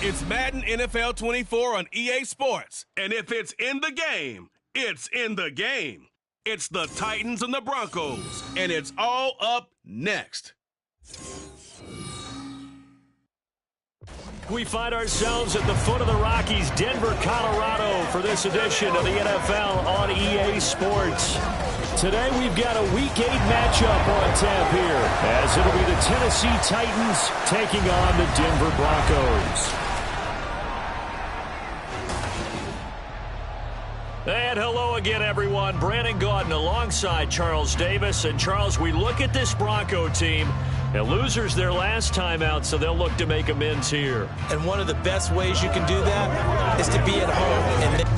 It's Madden NFL 24 on EA Sports. And if it's in the game, it's in the game. It's the Titans and the Broncos, and it's all up next. We find ourselves at the foot of the Rockies, Denver, Colorado, for this edition of the NFL on EA Sports. Today we've got a Week 8 matchup on tap here, as it'll be the Tennessee Titans taking on the Denver Broncos. And hello again, everyone. Brandon Gaudin alongside Charles Davis. And Charles, we look at this Bronco team, and losers their last time out, so they'll look to make amends here. And one of the best ways you can do that is to be at home. And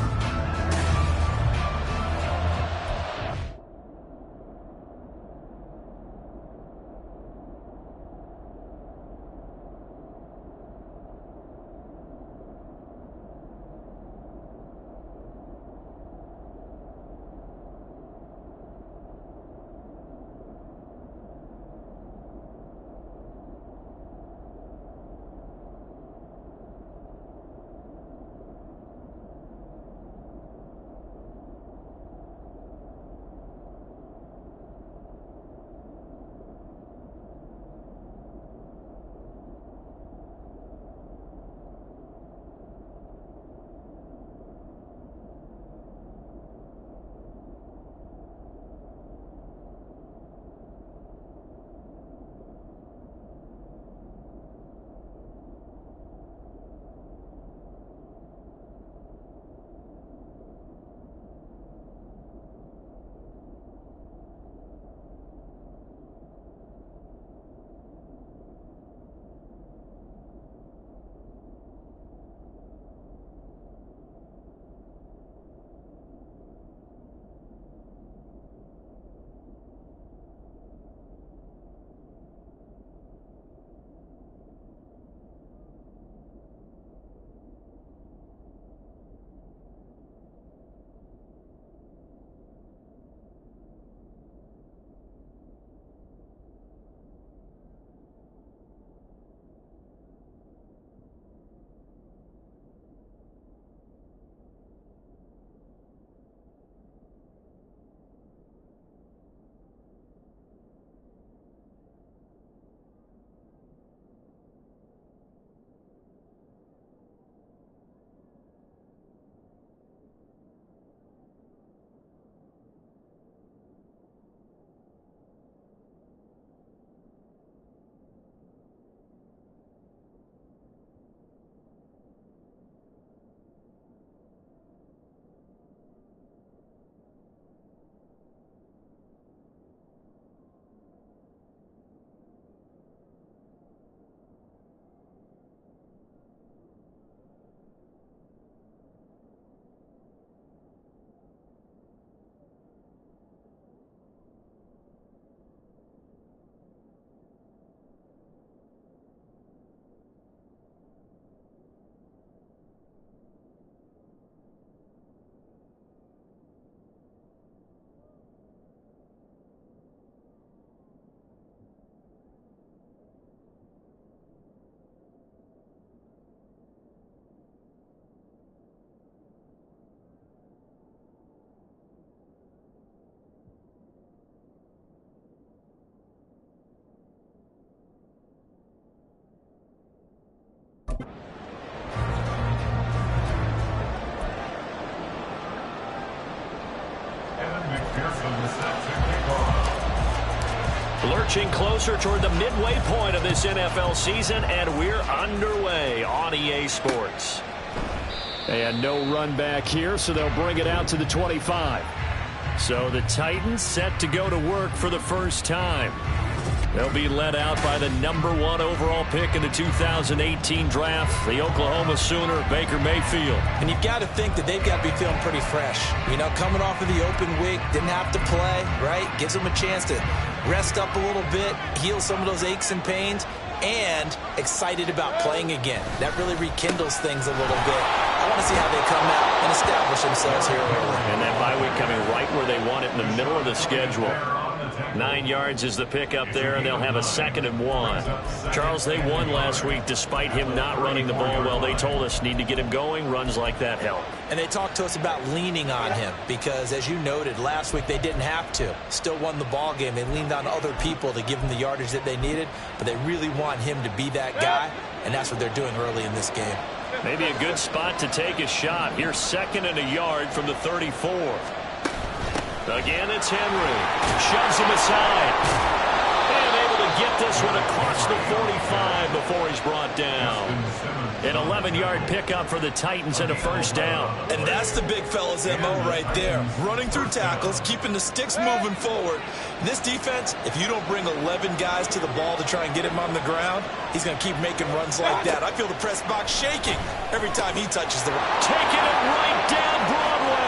lurching closer toward the midway point of this NFL season, and we're underway on EA Sports. And no run back here, so they'll bring it out to the 25. So the Titans set to go to work for the first time. They'll be led out by the #1 overall pick in the 2018 draft, the Oklahoma Sooner, Baker Mayfield. And you've got to think that they've got to be feeling pretty fresh. You know, coming off of the open week, didn't have to play, right? Gives them a chance to rest up a little bit, heal some of those aches and pains, and excited about playing again. That really rekindles things a little bit. I want to see how they come out and establish themselves here early. And that bye week coming right where they want it, in the middle of the schedule. 9 yards is the pickup there, and they'll have a 2nd and 1. Charles, they won last week despite him not running the ball well. They told us need to get him going. Runs like that help. And they talked to us about leaning on him because, as you noted, last week they didn't have to. Still won the ball game. They leaned on other people to give them the yardage that they needed, but they really want him to be that guy, and that's what they're doing early in this game. Maybe a good spot to take a shot. Here's 2nd and a yard from the 34. Again, it's Henry. Shoves him aside. And able to get this one across the 45 before he's brought down. An 11-yard pickup for the Titans and a 1st down. And that's the big fella's MO right there. Running through tackles, keeping the sticks moving forward. This defense, if you don't bring 11 guys to the ball to try and get him on the ground, he's going to keep making runs like that. I feel the press box shaking every time he touches the rock. Taking it right down Broadway.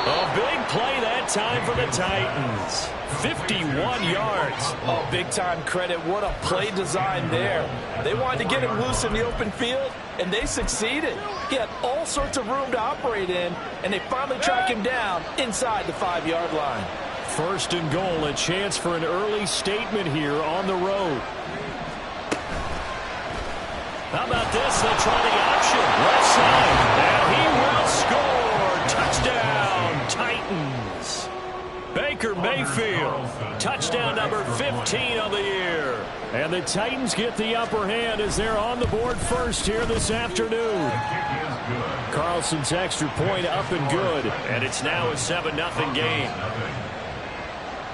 A big play that time for the Titans. 51 yards. Oh, big-time credit. What a play design there. They wanted to get him loose in the open field, and they succeeded. He had all sorts of room to operate in, and they finally track him down inside the 5-yard line. 1st and goal, a chance for an early statement here on the road. How about this? They'll try the option. Left side. And he will score. Touchdown, Titans. Baker Mayfield. Touchdown number 15 of the year. And the Titans get the upper hand as they're on the board first here this afternoon. Carlson's extra point up and good. And it's now a 7-0 game.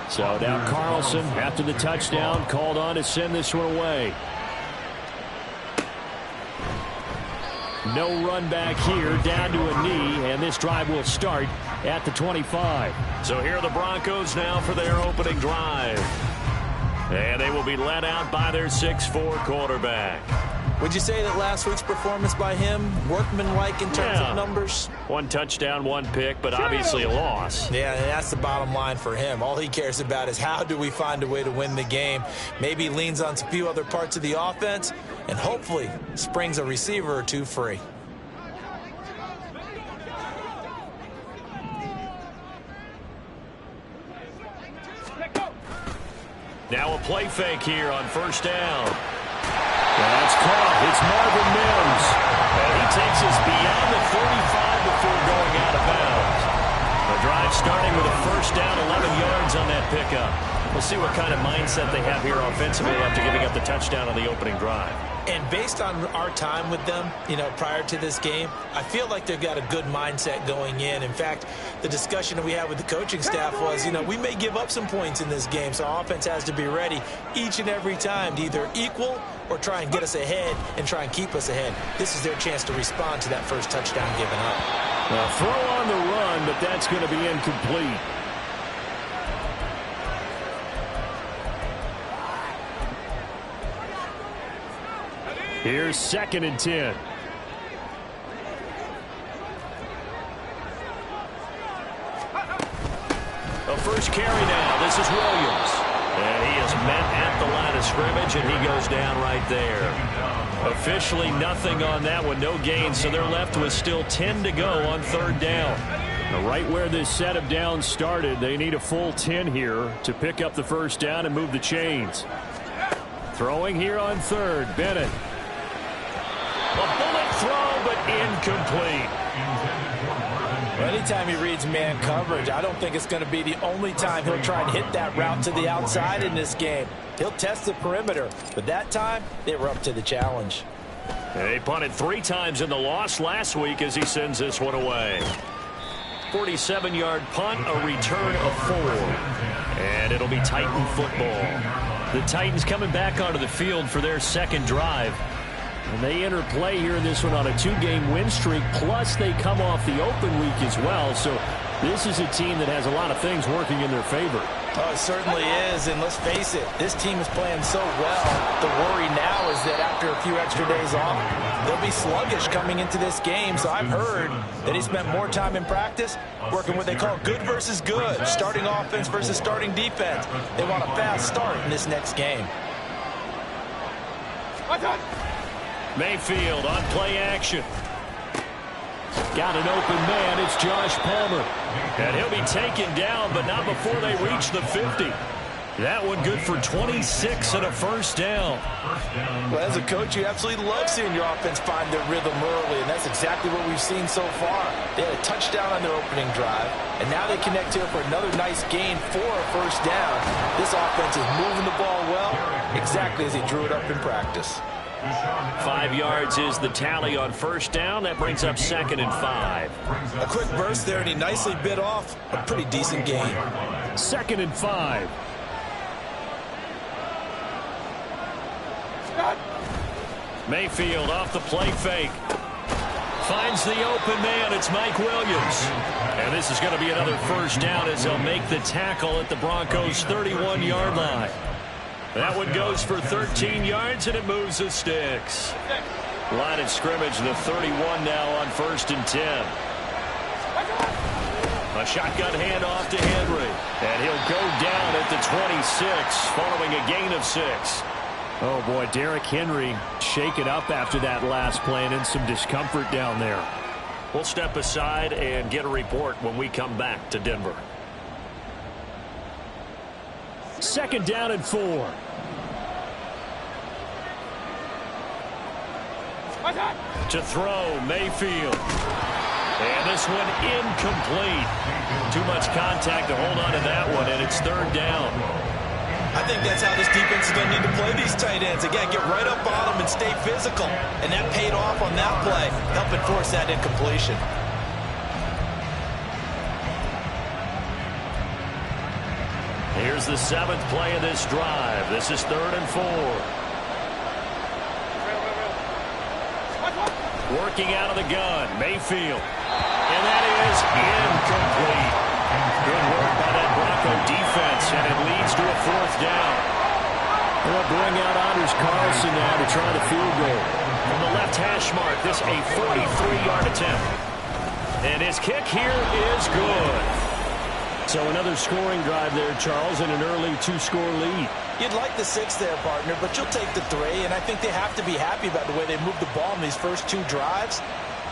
So now Carlson, after the touchdown, called on to send this one away. No run back here, down to a knee, and this drive will start at the 25. So here are the Broncos now for their opening drive. And they will be led out by their 6'4" quarterback. Would you say that last week's performance by him, workmanlike in terms of numbers? 1 touchdown, 1 pick, but obviously a loss. Yeah, and that's the bottom line for him. All he cares about is how do we find a way to win the game. Maybe leans on a few other parts of the offense, and hopefully springs a receiver or two free. Now a play fake here on 1st down. That's caught. It's Marvin Mims. And he takes us beyond the 45 before going out of bounds. The drive starting with a 1st down, 11 yards on that pickup. We'll see what kind of mindset they have here offensively after giving up the touchdown on the opening drive. And based on our time with them, prior to this game, I feel like they've got a good mindset going in. In fact, the discussion that we had with the coaching staff was, we may give up some points in this game, so our offense has to be ready each and every time to either equal or try and get us ahead and try and keep us ahead. This is their chance to respond to that first touchdown given up. Now throw on the run, but that's going to be incomplete. Here's 2nd and 10. A first carry now. This is Williams. And he is met at the line of scrimmage, and he goes down right there. Officially nothing on that one. No gain, so they're left with still 10 to go on 3rd down. Now, right where this set of downs started, they need a full 10 here to pick up the 1st down and move the chains. Throwing here on 3rd, Bennett. A bullet throw, but incomplete. Anytime he reads man coverage, I don't think it's going to be the only time he'll try and hit that route to the outside in this game. He'll test the perimeter, but that time, they were up to the challenge. They punted 3 times in the loss last week as he sends this one away. 47-yard punt, a return of 4. And it'll be Titan football. The Titans coming back onto the field for their 2nd drive. And they enter play here in this one on a 2-game win streak, plus they come off the open week as well. So this is a team that has a lot of things working in their favor. Oh, it certainly is, and let's face it, this team is playing so well. The worry now is that after a few extra days off, they'll be sluggish coming into this game. So I've heard that he spent more time in practice working what they call good versus good, starting offense versus starting defense. They want a fast start in this next game. Mayfield on play action. Got an open man. It's Josh Palmer. And he'll be taken down, but not before they reach the 50. That one good for 26 and a first down. Well, as a coach, you absolutely love seeing your offense find their rhythm early, and that's exactly what we've seen so far. They had a touchdown on their opening drive, and now they connect here for another nice gain for a first down. This offense is moving the ball well, exactly as he drew it up in practice. 5 yards is the tally on first down. That brings up 2nd and 5. A quick burst there, and he nicely bit off a pretty decent gain. 2nd and 5. Mayfield off the play fake. Finds the open man. It's Mike Williams. And this is going to be another first down as they'll make the tackle at the Broncos' 31-yard line. That one goes for 13 yards, and it moves the sticks. Line of scrimmage, the 31 now on 1st and 10. A shotgun handoff to Henry. And he'll go down at the 26 following a gain of 6. Oh, boy, Derrick Henry shaken up after that last play and in some discomfort down there. We'll step aside and get a report when we come back to Denver. 2nd down and 4. To throw, Mayfield. And this one incomplete. Too much contact to hold on to that one, and it's 3rd down. I think that's how this defense is going to need to play these tight ends. Again, get right up on them and stay physical. And that paid off on that play, helping force that incompletion. Here's the 7th play of this drive. This is 3rd and 4. Working out of the gun, Mayfield. And that is incomplete. Good work by that Bronco defense, and it leads to a 4th down. They'll bring out Anders Carlson now to try the field goal. From the left hash mark, this a 43-yard attempt. And his kick here is good. So another scoring drive there, Charles, and an early 2-score lead. You'd like the 6 there, partner, but you'll take the 3, and I think they have to be happy about the way they moved the ball in these first 2 drives.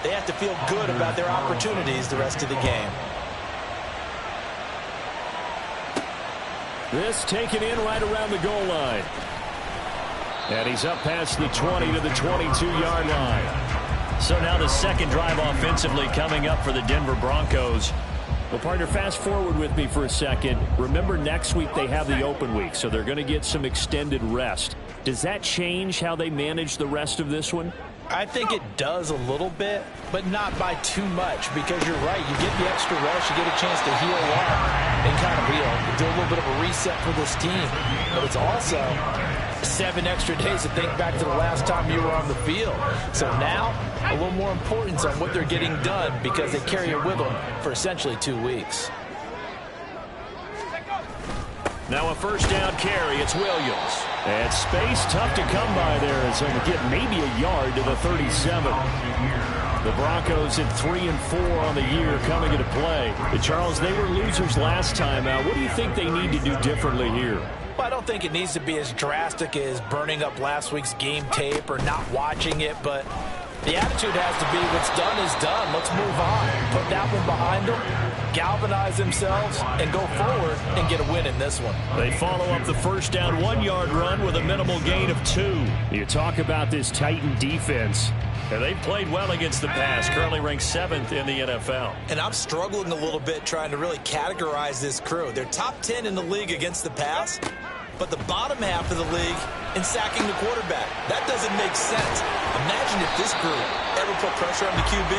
They have to feel good about their opportunities the rest of the game. This taken in right around the goal line. And he's up past the 20 to the 22-yard line. So now the 2nd drive offensively coming up for the Denver Broncos. Well, partner, fast forward with me for a second. Remember, next week they have the open week, so they're going to get some extended rest. Does that change how they manage the rest of this one? I think it does a little bit, but not by too much, because you're right. You get the extra rest, you get a chance to heal up and kind of do a little bit of a reset for this team. But it's also 7 extra days to think back to the last time you were on the field. So now, a little more importance on what they're getting done, because they carry it with them for essentially 2 weeks. Now a first down carry. It's Williams. And space tough to come by there as they'll get maybe a yard to the 37. The Broncos at 3-4 on the year coming into play. Charles, they were losers last time out. What do you think they need to do differently here? Well, I don't think it needs to be as drastic as burning up last week's game tape or not watching it, but the attitude has to be what's done is done. Let's move on. Put that one behind them, galvanize themselves, and go forward and get a win in this one. They follow up the first down 1-yard run with a minimal gain of 2. You talk about this Titan defense. And they've played well against the pass, currently ranked 7th in the NFL. And I'm struggling a little bit trying to really categorize this crew. They're top 10 in the league against the pass, but the bottom half of the league in sacking the quarterback. That doesn't make sense. Imagine if this group ever put pressure on the QB,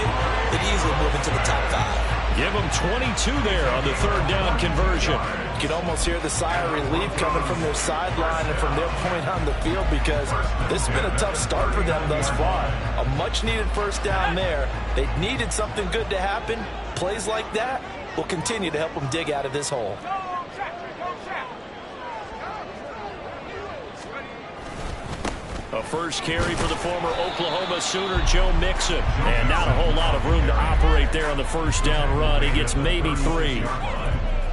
they'd easily move into the top 5. Give them 22 there on the 3rd down conversion. You can almost hear the sigh of relief coming from their sideline and from their point on the field, because this has been a tough start for them thus far. A much-needed first down there. They needed something good to happen. Plays like that will continue to help them dig out of this hole. A first carry for the former Oklahoma Sooner, Joe Mixon. And not a whole lot of room to operate there on the first down run. He gets maybe 3.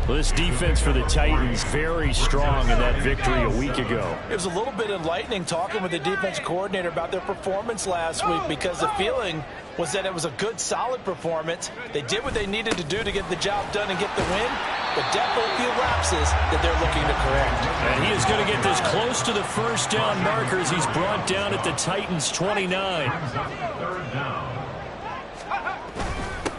Well, this defense for the Titans very strong in that victory a week ago. It was a little bit enlightening talking with the defensive coordinator about their performance last week, because the feeling was that it was a good, solid performance. They did what they needed to do to get the job done and get the win, but definitely a few lapses that they're looking to correct. And he is going to get this close to the first down markers. He's brought down at the Titans' 29.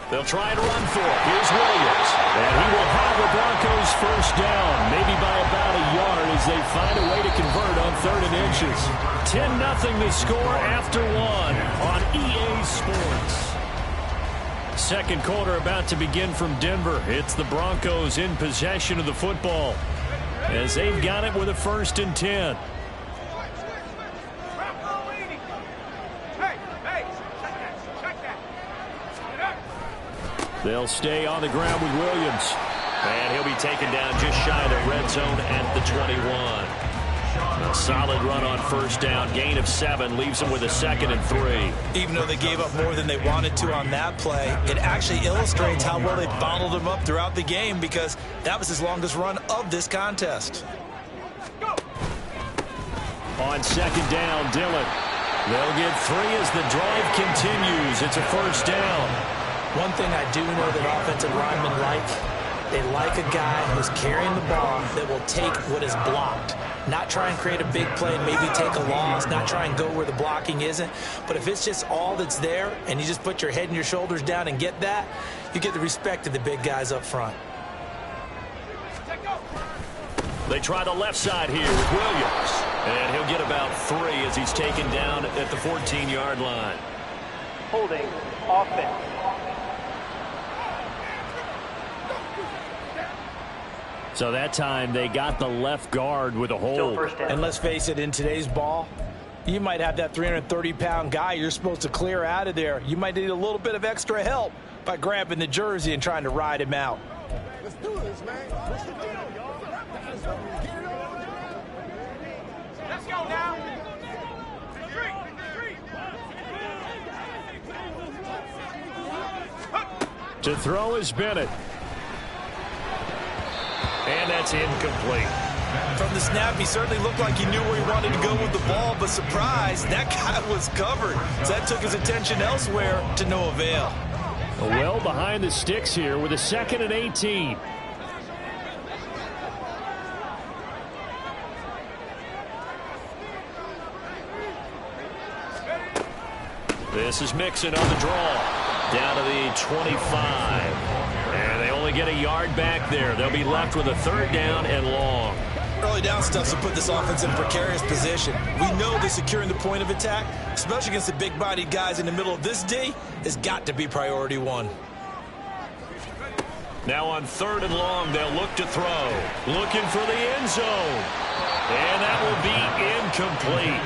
They'll try and run for it. Here's Williams. And he will have the Broncos first down, maybe by about a yard, as they find a way to convert on 3rd and inches. 10-0 the score after 1 on EA Sports. Second quarter about to begin from Denver. It's the Broncos in possession of the football, as they've got it with a 1st and 10. They'll stay on the ground with Williams. And he'll be taken down just shy of the red zone at the 21. A solid run on first down. Gain of 7 leaves them with a 2nd and 3. Even though they gave up more than they wanted to on that play, it actually illustrates how well they bottled them up throughout the game, because that was his longest run of this contest. On 2nd down, Dillon. They'll get 3 as the drive continues. It's a first down. One thing I do know that offensive linemen like, they like a guy who's carrying the ball that will take what is blocked. Not try and create a big play and maybe take a loss, not try and go where the blocking isn't. But if it's just all that's there and you just put your head and your shoulders down and get that, you get the respect of the big guys up front. They try the left side here with Williams. And he'll get about 3 as he's taken down at the 14-yard line. Holding offense. So that time they got the left guard with a hold. And let's face it, in today's ball, you might have that 330-pound guy you're supposed to clear out of there. You might need a little bit of extra help by grabbing the jersey and trying to ride him out. Let's do this, man. What's the deal, y'all? Get it on. Let's go now. To throw is Bennett. And that's incomplete. From the snap, he certainly looked like he knew where he wanted to go with the ball, but surprise, that guy was covered. So that took his attention elsewhere to no avail. Well behind the sticks here with a 2nd and 18. This is Mixon on the draw. Down to the 25. And they only get a yard back there. They'll be left with a 3rd down and long. Early down stuff to put this offense in a precarious position. We know that securing the point of attack, especially against the big-bodied guys in the middle of this D, has got to be priority 1. Now on 3rd and long, they'll look to throw. Looking for the end zone. And that will be incomplete.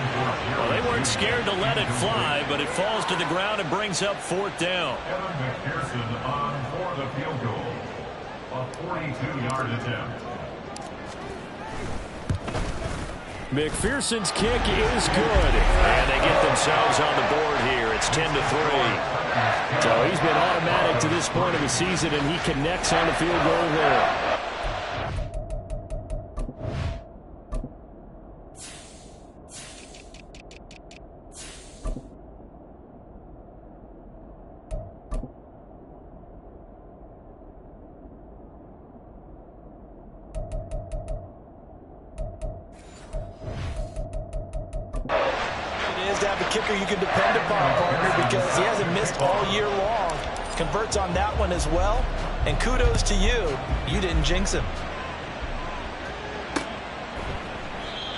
Well, they weren't scared to let it fly, but it falls to the ground and brings up 4th down. McPherson on for the field goal. A 42-yard attempt. McPherson's kick is good. And they get themselves on the board here. It's 10-3. So he's been automatic to this point of the season, and he connects on the field goal there. To have a kicker you can depend upon, partner, because he hasn't missed all year long. Converts on that one as well. And kudos to you. You didn't jinx him.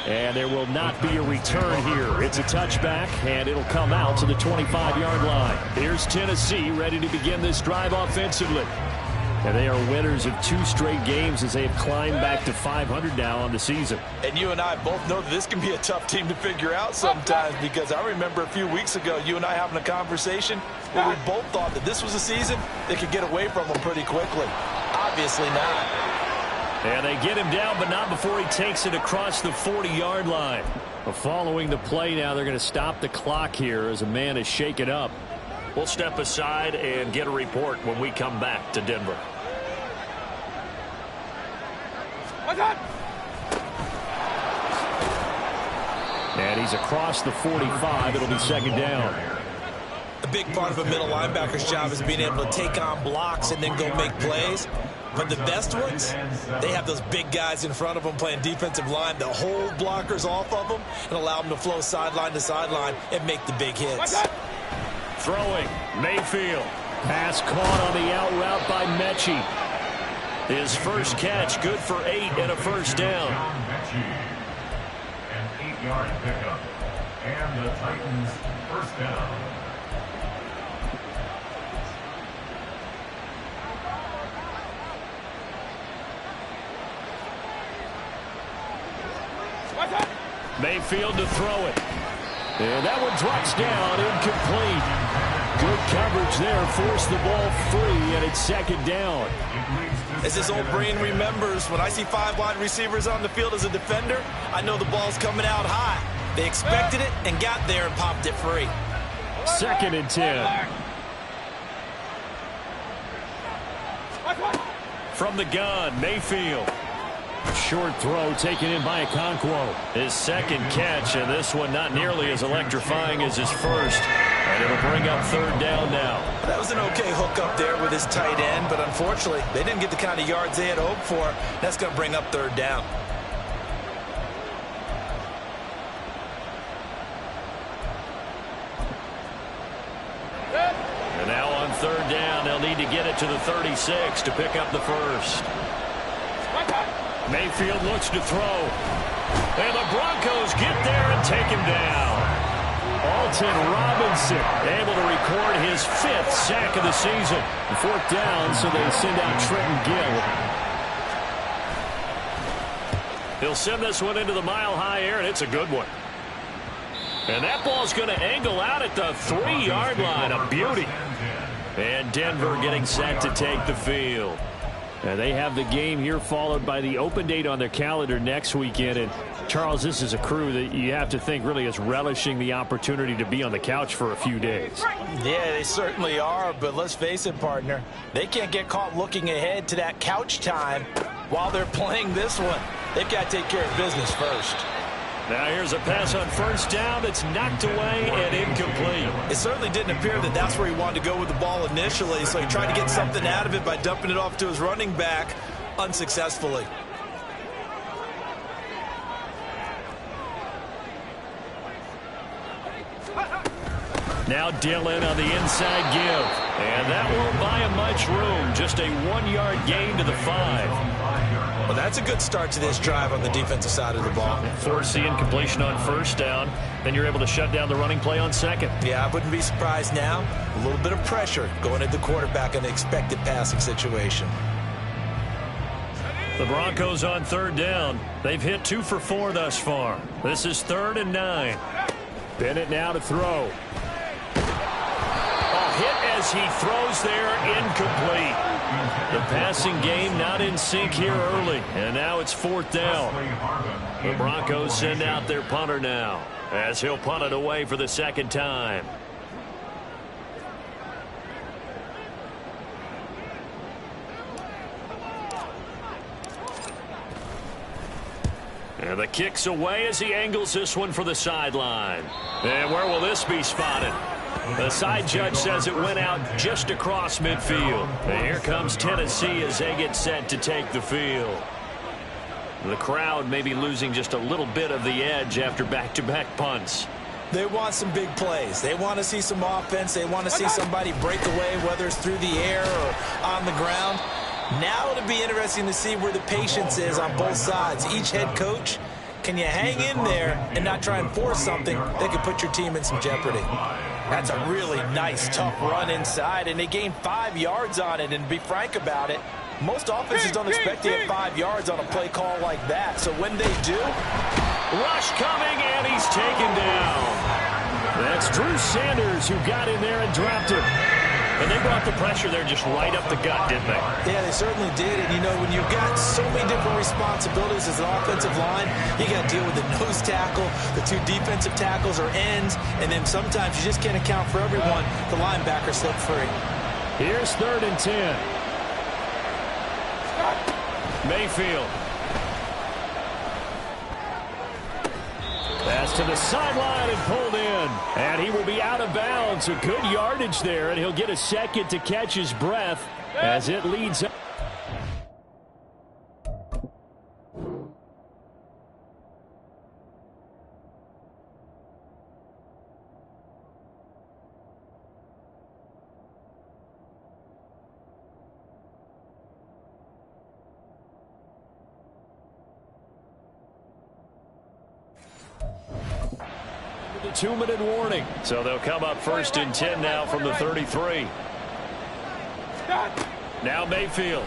And there will not be a return here. It's a touchback, and it'll come out to the 25-yard line. Here's Tennessee ready to begin this drive offensively. And they are winners of 2 straight games as they have climbed back to 500 now on the season. And you and I both know that this can be a tough team to figure out sometimes, because I remember a few weeks ago you and I having a conversation where we both thought that this was a season they could get away from them pretty quickly. Obviously not. And they get him down, but not before he takes it across the 40-yard line. Following the play now, they're going to stop the clock here as a man is shaken up. We'll step aside and get a report when we come back to Denver. And he's across the 45. It'll be second down. A big part of a middle linebacker's job is being able to take on blocks and then go make plays. But the best ones, they have those big guys in front of them playing defensive line that hold blockers off of them and allow them to flow sideline to sideline and make the big hits. Throwing, Mayfield. Pass caught on the out route by Mechie. His first catch, good for 8 and a first down. An 8-yard pickup. And the Titans first down. Mayfield to throw it. And that one drops down, incomplete. Good coverage there, forced the ball free, and it's second down. As his old brain remembers, when I see 5 wide receivers on the field as a defender, I know the ball's coming out high. They expected it and got there and popped it free. Second and 10. From the gun, Mayfield. Short throw taken in by Okonkwo. His second catch, and this one not nearly as electrifying as his first. And it'll bring up third down now. That was an okay hook up there with his tight end, but unfortunately, they didn't get the kind of yards they had hoped for. That's going to bring up third down. And now on third down, they'll need to get it to the 36 to pick up the first. Mayfield looks to throw. And the Broncos get there and take him down. Alton Robinson able to record his 5th sack of the season. Fourth down, so they send out Trenton Gill. He'll send this one into the mile-high air, and it's a good one. And that ball's going to angle out at the 3-yard line. A beauty. And Denver getting set to take the field. And they have the game here followed by the open date on their calendar next weekend. And, Charles, this is a crew that you have to think really is relishing the opportunity to be on the couch for a few days. Yeah, they certainly are. But let's face it, partner, they can't get caught looking ahead to that couch time while they're playing this one. They've got to take care of business first. Now here's a pass on first down that's knocked away and incomplete. It certainly didn't appear that that's where he wanted to go with the ball initially, so he tried to get something out of it by dumping it off to his running back unsuccessfully. Now Dillon on the inside give. And that won't buy him much room. Just a 1-yard gain to the 5. Well, that's a good start to this drive on the defensive side of the ball. Force the incompletion on first down. Then you're able to shut down the running play on second. Yeah, I wouldn't be surprised now. A little bit of pressure going at the quarterback in the expected passing situation. The Broncos on third down. They've hit 2 for 4 thus far. This is 3rd and 9. Bennett now to throw. Hit as he throws there, incomplete. The passing game not in sync here early, and now it's 4th down. The Broncos send out their punter now, as he'll punt it away for the second time. And the kick's away as he angles this one for the sideline. And where will this be spotted? The side judge says it went out just across midfield. And here comes Tennessee as they get set to take the field. The crowd may be losing just a little bit of the edge after back-to-back punts. They want some big plays. They want to see some offense. They want to see somebody break away, whether it's through the air or on the ground. Now it'll be interesting to see where the patience is on both sides. Each head coach, can you hang in there and not try and force something that could put your team in some jeopardy? That's a really nice, tough run inside, and they gained 5 yards on it. And to be frank about it, most offenses don't expect to get 5 yards on a play call like that. So when they do, rush coming, and he's taken down. That's Drew Sanders who got in there and dropped him. And they brought the pressure there just right up the gut, didn't they? Yeah, they certainly did. And, you know, when you've got so many different responsibilities as an offensive line, you got to deal with the nose tackle, the 2 defensive tackles or ends, and then sometimes you just can't account for everyone. The linebacker slipped free. Here's 3rd and 10. Mayfield. Pass to the sideline and pulled in. And he will be out of bounds. A good yardage there, and he'll get a second to catch his breath as it leads up. The 2-minute warning. So they'll come up 1st and 10 now from the 33. Now Mayfield.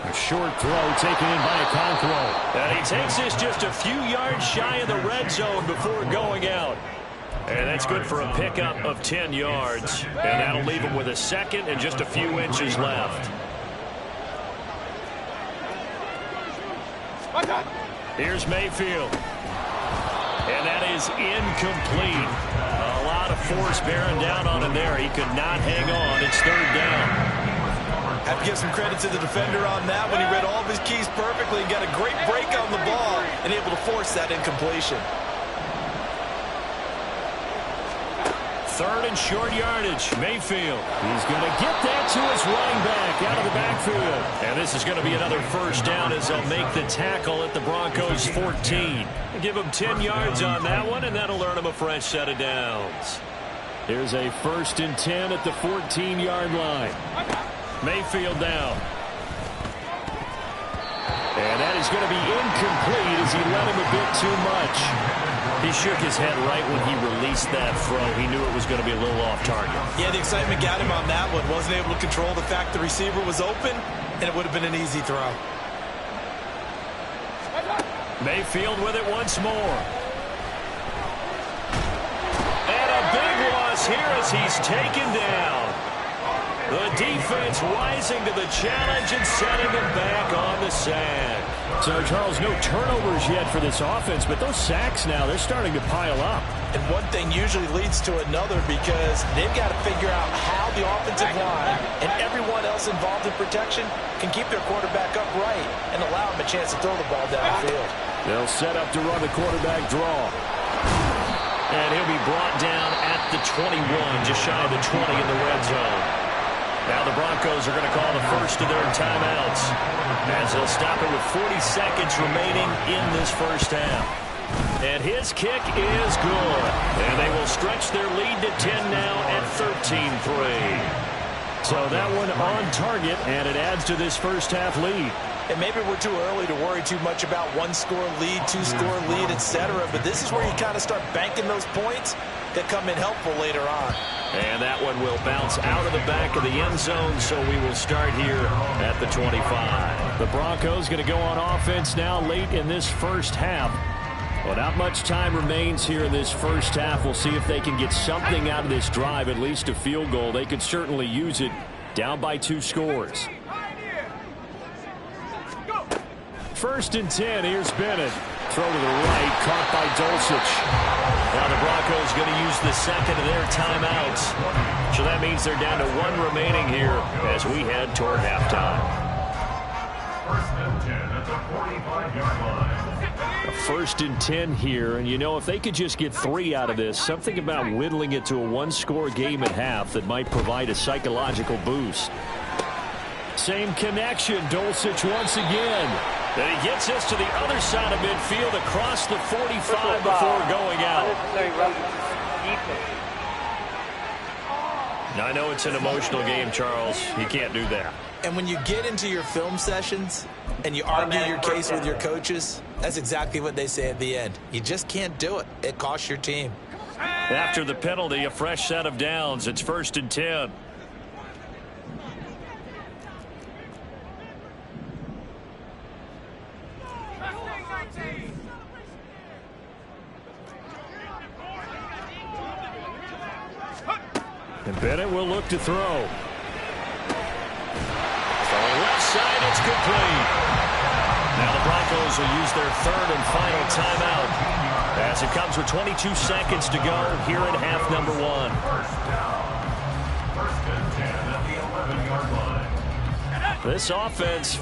A short throw taken in by Okonkwo. And he takes this just a few yards shy of the red zone before going out. And that's good for a pickup of 10 yards. And that'll leave him with a second and just a few inches left. Here's Mayfield. And that is incomplete. A lot of force bearing down on him there. He could not hang on. It's 3rd down. Have to give some credit to the defender on that when he read all of his keys perfectly and got a great break on the ball and able to force that incompletion. 3rd and short yardage. Mayfield. He's going to get that to his running back out of the backfield. And this is going to be another 1st down as they'll make the tackle at the Broncos 14. Give him 10 yards on that one, and that'll earn him a fresh set of downs. Here's a 1st and 10 at the 14-yard line. Mayfield down. And that is going to be incomplete as he let him a bit too much. He shook his head right when he released that throw. He knew it was going to be a little off target. Yeah, the excitement got him on that one. Wasn't able to control the fact the receiver was open, and it would have been an easy throw. Mayfield with it once more. And a big loss here as he's taken down. The defense rising to the challenge and sending him back on the sack. So, Charles, no turnovers yet for this offense, but those sacks now, they're starting to pile up. And one thing usually leads to another because they've got to figure out how the offensive line and everyone else involved in protection can keep their quarterback upright and allow him a chance to throw the ball downfield. They'll set up to run the quarterback draw. And he'll be brought down at the 21, just shy of the 20 in the red zone. Now the Broncos are going to call the first of their timeouts as they'll stop it with 40 seconds remaining in this 1st half. And his kick is good. And they will stretch their lead to 10 now at 13-3. So that one on target, and it adds to this 1st half lead. And maybe we're too early to worry too much about 1-score lead, 2-score lead, etc. But this is where you kind of start banking those points that come in helpful later on. And that one will bounce out of the back of the end zone, so we will start here at the 25. The Broncos going to go on offense now late in this 1st half. Well, not much time remains here in this 1st half. We'll see if they can get something out of this drive, at least a field goal. They could certainly use it down by 2 scores. 1st and 10, here's Bennett. Throw to the right, caught by Dulcich. Now the Broncos going to use the second of their timeouts. So that means they're down to 1 remaining here as we head toward halftime. 1st and 10 at the 45-yard line. A 1st and 10 here, and you know, if they could just get 3 out of this, something about whittling it to a 1-score game at half that might provide a psychological boost. Same connection, Dulcich once again. Then he gets us to the other side of midfield across the 45 before going out. Now, I know it's an emotional game, Charles. You can't do that. And when you get into your film sessions and you argue your case with your coaches, that's exactly what they say at the end. You just can't do it. It costs your team. After the penalty, a fresh set of downs. It's 1st and 10. And Bennett will look to throw. From the left side, it's complete. Now the Broncos will use their 3rd and final timeout as it comes with 22 seconds to go here in half number 1. 1st and 10 at the 11-yard line. This offense